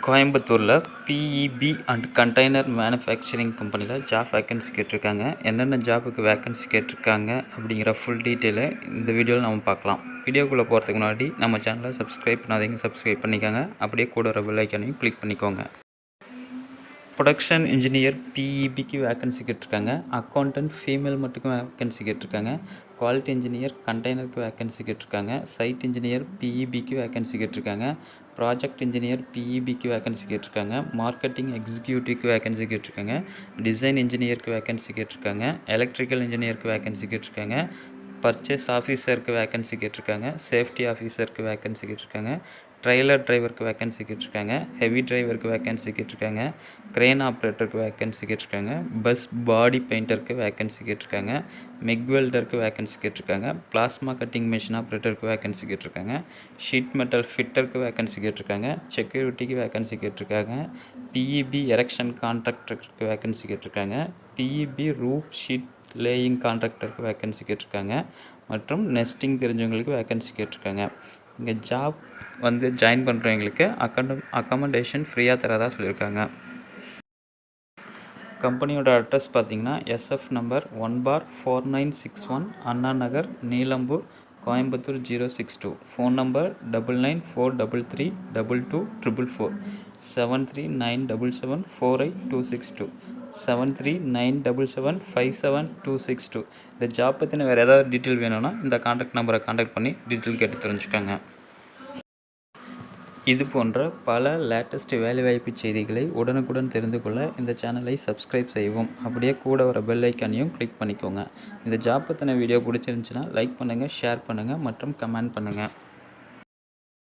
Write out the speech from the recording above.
கோயம்புத்தூரில் PEB and container manufacturing கம்பெனியில் job vacancy கேட்டிருக்காங்க. என்னென்ன ஜாபுக்கு வேக்கன்சி கேட்டிருக்காங்க அப்படிங்கிற ஃபுல் டீட்டெயிலை இந்த வீடியோவில் நம்ம பார்க்கலாம். வீடியோக்குள்ளே போகிறதுக்கு முன்னாடி நம்ம சேனலை சப்ஸ்கிரைப் பண்ணாதீங்க, சப்ஸ்கிரைப் பண்ணிக்கோங்க. அப்படியே கூட ஒரு பெல் ஐக்கானையும் கிளிக் பண்ணிக்கோங்க. ப்ரொடக்ஷன் இன்ஜினியர் PEBக்கு வேக்கன்சி கேட்டிருக்காங்க. அக்கௌண்டன்ட் ஃபீமேல் மட்டுக்கும் வேக்கன்சி கேட்டிருக்காங்க. குவாலிட்டி இன்ஜினியர் கண்டெய்னருக்கு வேக்கன்சி கேட்டிருக்காங்க. சைட் இன்ஜினியர் PEBக்கு வேக்கன்சி கேட்டிருக்காங்க. ப்ராஜெக்ட் இன்ஜினியர் PEBக்கு வேக்கன்சி கேட்டிருக்காங்க. மார்க்கெட்டிங் எக்ஸிக்யூட்டிவ்க்கு வேக்கன்சி கேட்டிருக்காங்க. டிசைன் இன்ஜினியருக்கு வேக்கன்சி கேட்டிருக்காங்க. எலக்ட்ரிக்கல் இன்ஜினியருக்கு வேக்கன்சி கேட்டிருக்காங்க. பர்ச்சேஸ் ஆஃபீஸருக்கு வேக்கன்சி கேட்டிருக்காங்க. சேஃப்டி ஆஃபீஸருக்கு வேக்கன்சி கேட்டிருக்காங்க. ட்ரெய்லர் டிரைவருக்கு வேக்கன்சி கேட்டிருக்காங்க. ஹெவி டிரைவருக்கு வேக்கன்சி கேட்டிருக்காங்க. க்ரெயின் ஆப்ரேட்டருக்கு வேக்கன்சி கேட்டிருக்காங்க. பஸ் பாடி பெயிண்டருக்கு வேக்கன்சி கேட்டிருக்காங்க. மெக் வெல்டருக்கு வேக்கன்சி கேட்டிருக்காங்க. பிளாஸ்மா கட்டிங் மிஷின் ஆப்ரேட்டருக்கு வேக்கன்சி கேட்டிருக்காங்க. ஷீட் மெட்டல் ஃபிட்டருக்கு வேக்கன்சி கேட்டிருக்காங்க. செக்யூரிட்டிக்கு வேக்கன்சி கேட்டிருக்காங்க. PEB எரெக்ஷன் கான்ட்ராக்டருக்கு வேக்கன்சி கேட்டிருக்காங்க. PEB ரூப் ஷீட் லேயிங் கான்ட்ராக்டருக்கு வேக்கன்சி கேட்டிருக்காங்க. மற்றும் நெஸ்டிங் தெரிஞ்சவங்களுக்கு வேக்கன்சி கேட்டிருக்காங்க. இங்கே ஜாப் ஜாயின் பண்ணுறவங்களுக்கு அக்கமண்டேஷன் ஃப்ரீயாக தரதாக சொல்லியிருக்காங்க. கம்பெனியோட அட்ரஸ் பார்த்திங்கன்னா SF number 1/4961 Anna Nagar, Neelambur, Coimbatore 062. Phone number 9943322244 7397748262 7397757262. இந்த ஜாப் பற்றின வேறு ஏதாவது டீட்டெயில் வேணும்னா இந்த கான்டாக்ட் நம்பரை கான்டாக்ட் பண்ணி டீட்டெயில் கேட்டு தெரிஞ்சுக்கோங்க. இது போன்ற பல லேட்டஸ்ட் வேலைவாய்ப்பு செய்திகளை உடனுக்குடன் தெரிந்து கொள்ள இந்த சேனலை சப்ஸ்கிரைப் செய்யவும். அப்படியே கூட வர பெல் ஐக்கானையும் கிளிக் பண்ணிக்கோங்க. இந்த ஜாப் பற்றின வீடியோ பிடிச்சிருந்துச்சுன்னா லைக் பண்ணுங்கள், ஷேர் பண்ணுங்கள் மற்றும் கமெண்ட் பண்ணுங்கள்.